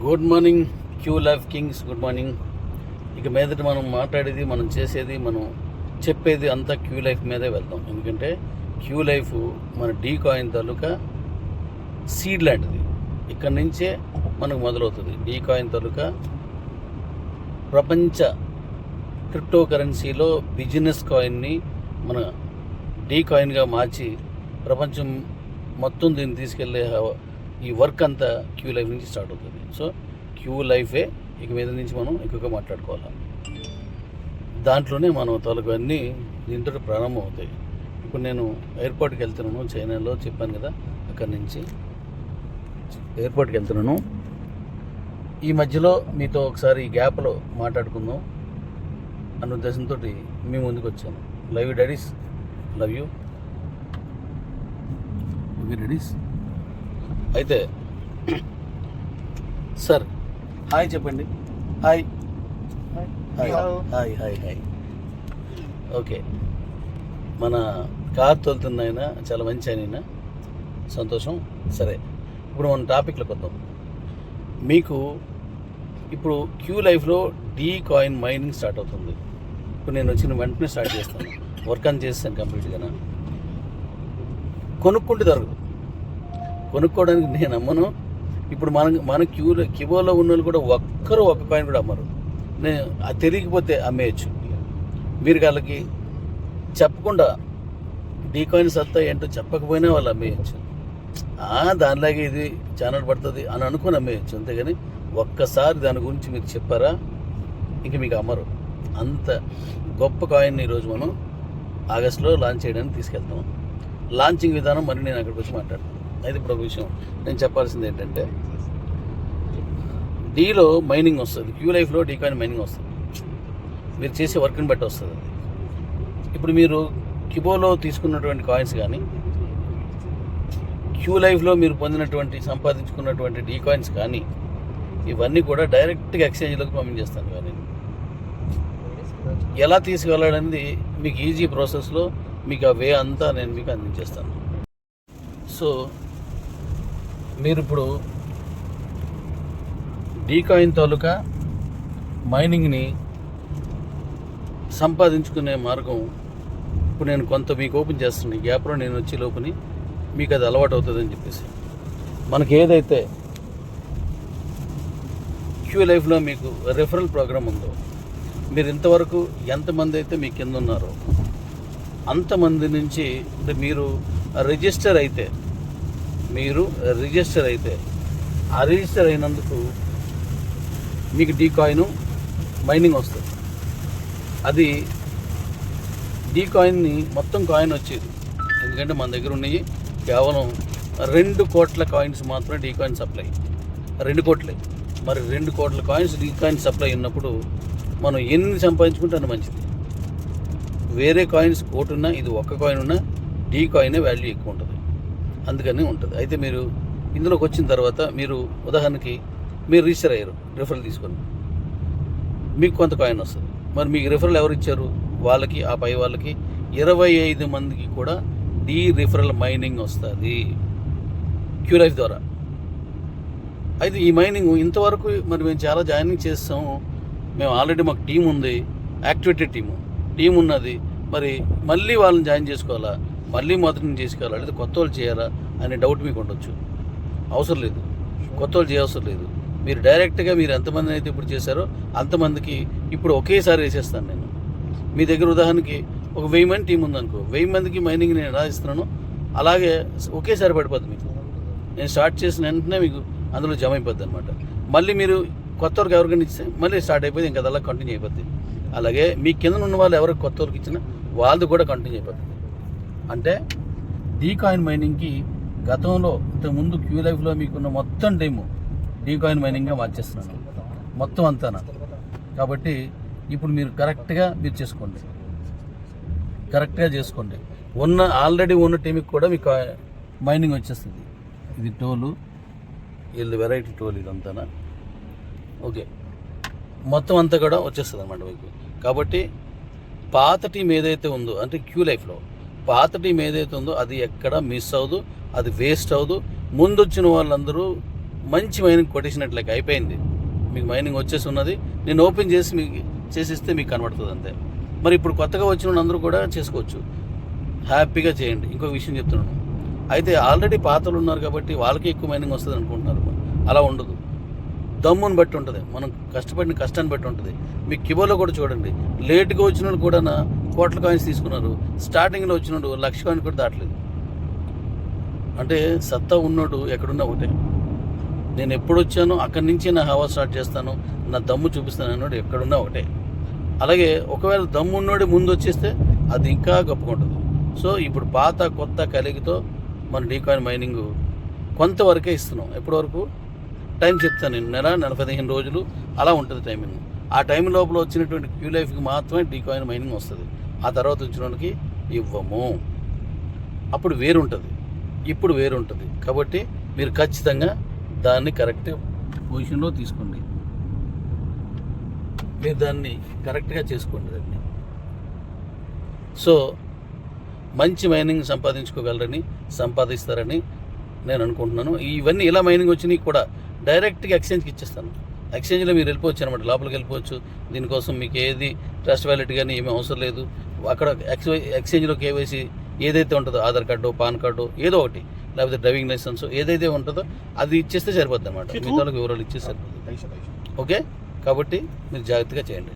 Good morning Q life Kings, good morning. ఇక మీదట మనం మాట్లాడేది, మనం చేసేది, మనం చెప్పేది అంతా క్యూ లైఫ్ మీదే వెళ్దాం. ఎందుకంటే క్యూ లైఫ్ మన డీ కాయిన్ తాలూకా సీడ్ లాంటిది. ఇక్కడి నుంచే మనకు మొదలవుతుంది. డీ కాయిన్ తాలూకా ప్రపంచ క్రిప్టో కరెన్సీలో బిజినెస్ కాయిన్ని మన డీ కాయిన్గా మార్చి ప్రపంచం మొత్తం దీన్ని తీసుకెళ్లే ఈ వర్క్ అంతా క్యూ లైఫ్ నుంచి స్టార్ట్ అవుతుంది. సో క్యూ లైఫే ఇక మీద నుంచి మనం ఎక్కువగా మాట్లాడుకోవాలి. దాంట్లోనే మనం తాలూకు అన్నీ దీంట్లో ప్రారంభం అవుతాయి. ఇప్పుడు నేను ఎయిర్పోర్ట్కి వెళ్తున్నాను, చైనాలో చెప్పాను కదా, అక్కడి నుంచి ఎయిర్పోర్ట్కి వెళ్తున్నాను. ఈ మధ్యలో మీతో ఒకసారి ఈ గ్యాప్లో మాట్లాడుకుందాం అన్న ఉద్దేశంతో మీ ముందుకు వచ్చాను. Love you daddy's, love you daddy's. అయితే సార్ హాయ్ చెప్పండి. Hi hi hi hi hi. Okay, మన కార్ తోలుతున్న ఆయన చాలా మంచి ఆయన, సంతోషం. సరే, ఇప్పుడు మన టాపిక్లోకి వద్దాం. మీకు ఇప్పుడు క్యూ లైఫ్లో డీ కాయిన్ మైనింగ్ స్టార్ట్ అవుతుంది. ఇప్పుడు నేను వచ్చిన వెంటనే స్టార్ట్ చేస్తాను. వర్క్ అని చేస్తాను కంప్లీట్గా. కొనుక్కుంటే దొరకదు. కొనుక్కోవడానికి నేను అమ్మను. ఇప్పుడు మన క్యూబోలో ఉన్న వాళ్ళు కూడా ఒక్క కాయిన్ కూడా అమ్మరు. నేను అది తెలియకపోతే అమ్మేయచ్చు. మీరు వాళ్ళకి చెప్పకుండా డీ కాయిన్ సత్తా ఏంటో చెప్పకపోయినా వాళ్ళు అమ్మేయచ్చు. దానిలాగే ఇది ఛానల్ పడుతుంది అని అనుకుని అమ్మేయచ్చు. అంతేగాని ఒక్కసారి దాని గురించి మీరు చెప్పారా ఇంక మీకు అమ్మరు. అంత గొప్ప కాయిన్ ఈరోజు మనం ఆగస్టులో లాంచ్ చేయడానికి తీసుకెళ్తాం. లాంచింగ్ విధానం మరి నేను అక్కడికి వచ్చి మాట్లాడతాను. అయితే ఇప్పుడు ఒక విషయం నేను చెప్పాల్సింది ఏంటంటే, డీలో మైనింగ్ వస్తుంది, క్యూ లైఫ్లో డీ కాయిన్ మైనింగ్ వస్తుంది. మీరు చేసే వర్క్ని బట్టి వస్తుంది అది. ఇప్పుడు మీరు క్యూబోలో తీసుకున్నటువంటి కాయిన్స్ కానీ, క్యూ లైఫ్లో మీరు సంపాదించుకున్నటువంటి డీ కాయిన్స్ కానీ, ఇవన్నీ కూడా డైరెక్ట్గా ఎక్స్చేంజ్లోకి పంపించేస్తాను. కానీ ఎలా తీసుకెళ్ళాలనేది మీకు ఈజీ ప్రాసెస్లో మీకు ఆ వే అంతా నేను మీకు అందించేస్తాను. సో మీరు ఇప్పుడు డీ కాయిన్ తాలూకా మైనింగ్ని సంపాదించుకునే మార్గం ఇప్పుడు నేను కొంత మీకు ఓపెన్ చేస్తున్నాను. ఈ గ్యాప్లో నేను వచ్చే లోపుని మీకు అది అలవాటు అవుతుందని చెప్పేసి, మనకి ఏదైతే క్యూ లైఫ్లో మీకు రెఫరల్ ప్రోగ్రామ్ ఉందో, మీరు ఇంతవరకు ఎంతమంది అయితే మీ కింద ఉన్నారో అంతమంది నుంచి, అంటే మీరు రిజిస్టర్ అయితే ఆ రిజిస్టర్ అయినందుకు మీకు డీ కాయిన్ మైనింగ్ వస్తుంది. అది డీ కాయిన్ని మొత్తం కాయిన్ వచ్చేది. ఎందుకంటే మన దగ్గర ఉన్నాయి కేవలం 2 కోట్ల కాయిన్స్ మాత్రమే డీ కాయిన్ సప్లై. 2 కోట్లే. మరి 2 కోట్ల కాయిన్స్ డీ కాయిన్ సప్లై ఉన్నప్పుడు మనం ఎన్ని సంపాదించుకుంటే అంత మంచిది. వేరే కాయిన్స్ కోటి ఉన్నా, ఇది ఒక్క కాయిన్ ఉన్నా డీ కాయినే వాల్యూ ఎక్కువ ఉంటుంది. అందుకని ఉంటుంది. అయితే మీరు ఇందులోకి వచ్చిన తర్వాత, మీరు ఉదాహరణకి మీరు రిజిస్టర్ అయ్యారు రిఫరల్ తీసుకొని, మీకు కొంత కాయిన్ వస్తుంది. మరి మీకు రిఫరల్ ఎవరు ఇచ్చారు? వాళ్ళకి, ఆ పై వాళ్ళకి 25 మందికి కూడా డీ రిఫరల్ మైనింగ్ వస్తుంది క్యూ లైఫ్ ద్వారా. అయితే ఈ మైనింగ్ ఇంతవరకు మరి మేము చాలా జాయినింగ్ చేస్తాము. మేము ఆల్రెడీ మాకు టీం ఉంది, యాక్టివేటెడ్ టీం ఉన్నది. మరి మళ్ళీ వాళ్ళని జాయిన్ చేసుకోవాలా, మళ్ళీ మొదటి నుంచి చేసుకోవాలా, లేదా కొత్త వాళ్ళు చేయాలా అనే డౌట్ మీకు ఉండొచ్చు. అవసరం లేదు, కొత్త వాళ్ళు చేయవసరం లేదు. మీరు డైరెక్ట్గా మీరు ఎంతమంది అయితే ఇప్పుడు చేశారో అంతమందికి ఇప్పుడు ఒకేసారి వేసేస్తాను నేను. మీ దగ్గర ఉదాహరణకి ఒక 1000 మంది టీం ఉందనుకో, 1000 మందికి మైనింగ్ నేను ఎలా ఇస్తున్నానో అలాగే ఒకేసారి పడిపోద్ది మీకు. నేను స్టార్ట్ చేసిన వెంటనే మీకు అందులో జమ అయిపోద్ది అనమాట. మళ్ళీ మీరు కొత్త వరకు ఎవరికైనా ఇస్తే మళ్ళీ స్టార్ట్ అయిపోయింది, ఇంకా అలా కంటిన్యూ అయిపోద్ది. అలాగే మీ కింద ఉన్న వాళ్ళు ఎవరికి కొత్త వరకు ఇచ్చినా వాళ్ళది కూడా కంటిన్యూ అయిపోతుంది. అంటే డీ కాయిన్ మైనింగ్కి గతంలో ఇంతకుముందు క్యూ లైఫ్లో మీకున్న మొత్తం టైము డీ కాయిన్ మైనింగ్గా మార్చేస్తున్నాను, మొత్తం అంతా. కాబట్టి ఇప్పుడు మీరు కరెక్ట్గా చేసుకోండి. ఆల్రెడీ ఉన్న టీంకి కూడా మీకు మైనింగ్ వచ్చేస్తుంది. ఇది టోలు, వీళ్ళు వెరైటీ టోల్, ఇదంతా ఓకే, మొత్తం అంతా కూడా వచ్చేస్తుంది అన్నమాట మీకు. కాబట్టి పాత టీం ఏదైతే ఉందో, అంటే క్యూ లైఫ్లో పాత టీం ఏదైతే ఉందో అది ఎక్కడ మిస్ అవ్వదు, అది వేస్ట్ అవ్వదు. ముందొచ్చిన వాళ్ళందరూ మంచి మైనింగ్ కొట్టేసినట్లయితే అయిపోయింది, మీకు మైనింగ్ వచ్చేసి ఉన్నది. నేను ఓపెన్ చేసి మీకు చేసిస్తే మీకు కనబడుతుంది అంతే. మరి ఇప్పుడు కొత్తగా వచ్చిన అందరూ కూడా చేసుకోవచ్చు, హ్యాపీగా చేయండి. ఇంకొక విషయం చెప్తున్నాను, అయితే ఆల్రెడీ పాతలు ఉన్నారు కాబట్టి వాళ్ళకి ఎక్కువ మైనింగ్ వస్తుంది అనుకుంటున్నారు. అలా ఉండదు, దమ్ముని బట్టి ఉంటుంది, మనం కష్టపడిన కష్టాన్ని బట్టి ఉంటుంది. మీ కిబోలో కూడా చూడండి, లేట్గా వచ్చిన వాళ్ళు కూడా కోట్ల కాయిన్స్ తీసుకున్నారు, స్టార్టింగ్లో వచ్చినోడు 1,00,000 కాయిన్ కూడా దాటలేదు. అంటే సత్తా ఉన్నోడు ఎక్కడున్నా ఒకటే. నేను ఎప్పుడు వచ్చానో అక్కడి నుంచి నా హవా స్టార్ట్ చేస్తాను, నా దమ్ము చూపిస్తాను అన్నాడు ఎక్కడున్నా ఒకటే. అలాగే ఒకవేళ దమ్ము ఉన్నోడి ముందు వచ్చేస్తే అది ఇంకా గొప్పకుంటుంది. సో ఇప్పుడు పాత కొత్త కలిగితో మన డీకాయిన్ మైనింగ్ కొంతవరకే ఇస్తున్నాం. ఎప్పటి వరకు టైం చెప్తాను నేను, నెల 15 రోజులు అలా ఉంటుంది టైమింగ్. ఆ టైం లోపల వచ్చినటువంటి క్యూ లైఫ్కి మాత్రమే డీకాయిన్ మైనింగ్ వస్తుంది. ఆ తర్వాత వచ్చిన వాళ్ళకి ఇవ్వము. అప్పుడు వేరుంటుంది, ఇప్పుడు వేరుంటుంది. కాబట్టి మీరు ఖచ్చితంగా దాన్ని కరెక్ట్ పొజిషన్లో తీసుకోండి, మీరు దాన్ని కరెక్ట్గా చేసుకోండి దాన్ని. సో మంచి మైనింగ్ సంపాదించుకోగలరని, సంపాదిస్తారని నేను అనుకుంటున్నాను. ఇవన్నీ ఇలా మైనింగ్ వచ్చినాయి కూడా డైరెక్ట్గా ఎక్స్చేంజ్కి ఇచ్చేస్తాను. ఎక్స్చేంజ్లో మీరు వెళ్ళిపోవచ్చు అనమాట, లోపలికి వెళ్ళిపోవచ్చు. దీనికోసం మీకు ఏది ట్రస్ట్ వ్యాలెట్ కానీ ఏమీ అవసరం లేదు. అక్కడ ఎక్స్చేంజ్లో కేవైసీ ఏదైతే ఉంటుందో, ఆధార్ కార్డు, పాన్ కార్డు ఏదో ఒకటి, లేకపోతే డ్రైవింగ్ లైసెన్స్ ఏదైతే ఉంటుందో అది ఇచ్చేస్తే సరిపోద్ది అనమాట. మిగతా వివరాలు ఇచ్చేస్తే సరిపోతుంది. ఓకే, కాబట్టి మీరు జాగ్రత్తగా చేయండి.